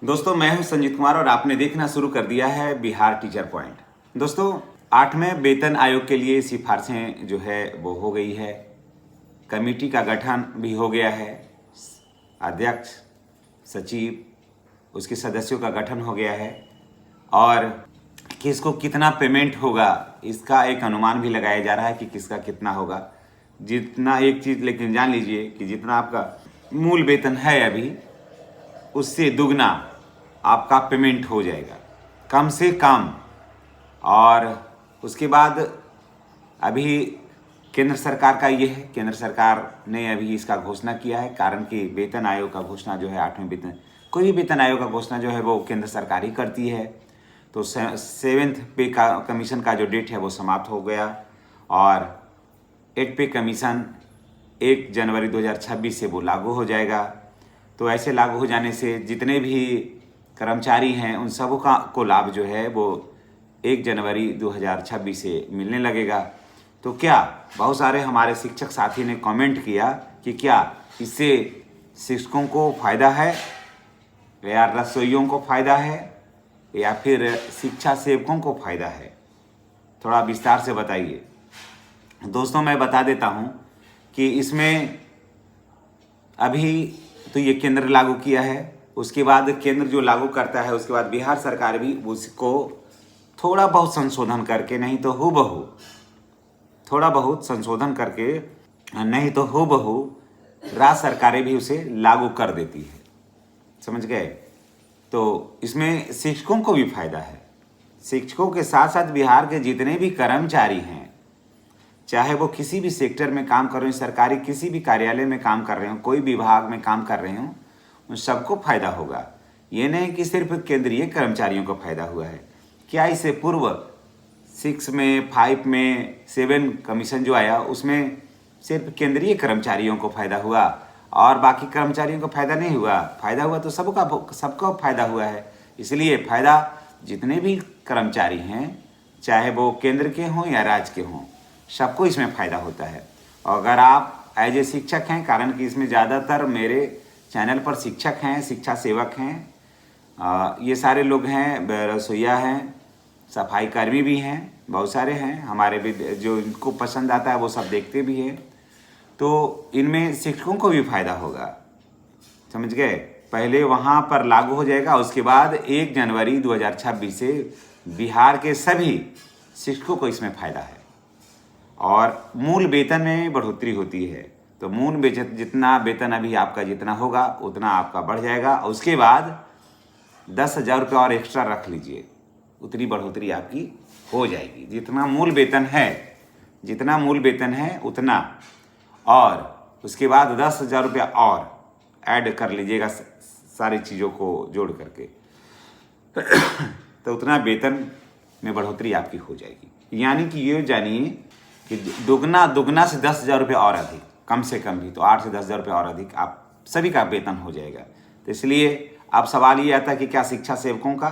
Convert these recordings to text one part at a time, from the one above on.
दोस्तों मैं हूं संजीत कुमार और आपने देखना शुरू कर दिया है बिहार टीचर पॉइंट। दोस्तों 8वें वेतन आयोग के लिए सिफारिशें जो है वो हो गई है, कमेटी का गठन भी हो गया है, अध्यक्ष, सचिव, उसके सदस्यों का गठन हो गया है और किसको कितना पेमेंट होगा इसका एक अनुमान भी लगाया जा रहा है कि किसका कितना होगा। जितना एक चीज़ लेकिन जान लीजिए कि जितना आपका मूल वेतन है अभी उससे दुगना आपका पेमेंट हो जाएगा कम से कम। और उसके बाद अभी केंद्र सरकार का ये है, केंद्र सरकार ने अभी इसका घोषणा किया है, कारण कि वेतन आयोग का घोषणा जो है 8वें वेतन, कोई भी वेतन आयोग का घोषणा जो है वो केंद्र सरकार ही करती है। तो 7th पे का कमीशन का जो डेट है वो समाप्त हो गया और 8 पे कमीशन 1 जनवरी 2026 से वो लागू हो जाएगा। तो ऐसे लागू हो जाने से जितने भी कर्मचारी हैं उन सबों को लाभ जो है वो 1 जनवरी 2026 से मिलने लगेगा। तो क्या बहुत सारे हमारे शिक्षक साथी ने कमेंट किया कि क्या इससे शिक्षकों को फ़ायदा है या रसोइयों को फ़ायदा है या फिर शिक्षा सेवकों को फ़ायदा है, थोड़ा विस्तार से बताइए। दोस्तों मैं बता देता हूँ कि इसमें अभी तो ये केंद्र लागू किया है, उसके बाद केंद्र जो लागू करता है उसके बाद बिहार सरकार भी उसको थोड़ा बहुत संशोधन करके, नहीं तो हूबहू थोड़ा बहुत संशोधन करके, नहीं तो हूबहू राज्य सरकारें भी उसे लागू कर देती है। समझ गए? तो इसमें शिक्षकों को भी फायदा है। शिक्षकों के साथ साथ बिहार के जितने भी कर्मचारी हैं, चाहे वो किसी भी सेक्टर में काम कर रहे हो, सरकारी किसी भी कार्यालय में काम कर रहे हो, कोई विभाग में काम कर रहे हो, उन सबको फायदा होगा। ये नहीं कि सिर्फ केंद्रीय कर्मचारियों को फायदा हुआ है। क्या इससे पूर्व 6 में, 5 में 7 कमीशन जो आया उसमें सिर्फ केंद्रीय कर्मचारियों को फायदा हुआ और बाकी कर्मचारियों को फायदा नहीं हुआ? फायदा हुआ तो सबको फायदा हुआ है। इसलिए फायदा जितने भी कर्मचारी हैं, चाहे वो केंद्र के हों या राज्य के हों, सबको इसमें फ़ायदा होता है। और अगर आप एज ए शिक्षक हैं, कारण कि इसमें ज़्यादातर मेरे चैनल पर शिक्षक हैं, शिक्षा सेवक हैं, ये सारे लोग हैं, रसोइया हैं, सफाई कर्मी भी हैं, बहुत सारे हैं हमारे भी, जो इनको पसंद आता है वो सब देखते भी हैं। तो इनमें शिक्षकों को भी फ़ायदा होगा। समझ गए? पहले वहाँ पर लागू हो जाएगा, उसके बाद 1 जनवरी 2026 से बिहार के सभी शिक्षकों को इसमें फ़ायदा है और मूल वेतन में बढ़ोतरी होती है। तो मूल वेतन, जितना वेतन अभी आपका जितना होगा उतना आपका बढ़ जाएगा। उसके बाद 10,000 रुपये और एक्स्ट्रा रख लीजिए, उतनी बढ़ोतरी आपकी हो जाएगी। जितना मूल वेतन है उतना, और उसके बाद 10,000 रुपया और ऐड कर लीजिएगा सारी चीज़ों को जोड़ करके तो उतना वेतन में बढ़ोतरी आपकी हो जाएगी। यानी कि ये जानिए कि दुगना से 10,000 रुपये और अधिक, कम से कम भी तो 8 से 10,000 रुपये और अधिक आप सभी का वेतन हो जाएगा। तो इसलिए अब सवाल ये आता है कि क्या शिक्षा सेवकों का?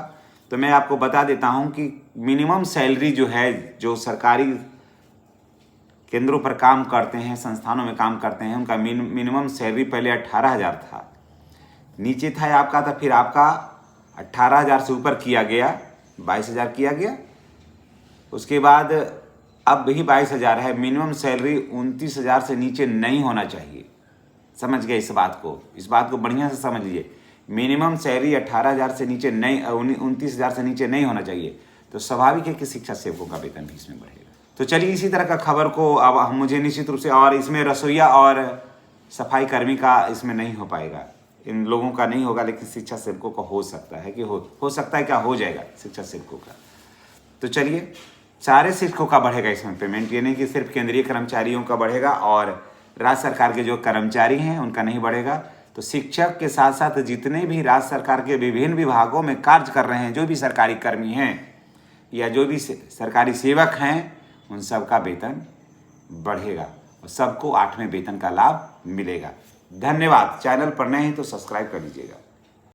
तो मैं आपको बता देता हूँ कि मिनिमम सैलरी जो है, जो सरकारी केंद्रों पर काम करते हैं, संस्थानों में काम करते हैं, उनका मिनिमम सैलरी पहले 18,000 था, नीचे था आपका, तो फिर आपका 18,000 से ऊपर किया गया, 22,000 किया गया। उसके बाद अब भी 22,000 है। मिनिमम सैलरी 29,000 से नीचे नहीं होना चाहिए। समझ गए इस बात को बढ़िया से समझ लीजिए। मिनिमम सैलरी 18,000 से नीचे नहीं, 29,000 से नीचे नहीं होना चाहिए। तो स्वाभाविक है कि शिक्षा सेवकों का वेतन भी इसमें बढ़ेगा। तो चलिए इसी तरह का खबर को अब मुझे निश्चित रूप से, और इसमें रसोइया और सफाई कर्मी का इसमें नहीं हो पाएगा, इन लोगों का नहीं होगा, लेकिन शिक्षा सेवकों का हो सकता है कि हो सकता है, क्या हो जाएगा शिक्षा सेवकों का। तो चलिए सारे शिक्षकों का बढ़ेगा इसमें पेमेंट, ये नहीं कि सिर्फ केंद्रीय कर्मचारियों का बढ़ेगा और राज्य सरकार के जो कर्मचारी हैं उनका नहीं बढ़ेगा। तो शिक्षक के साथ साथ जितने भी राज्य सरकार के विभिन्न विभागों में कार्य कर रहे हैं, जो भी सरकारी कर्मी हैं या जो भी सरकारी सेवक हैं, उन सब का वेतन बढ़ेगा और सबको 8वें वेतन का लाभ मिलेगा। धन्यवाद। चैनल पर नए हैं तो सब्सक्राइब कर लीजिएगा।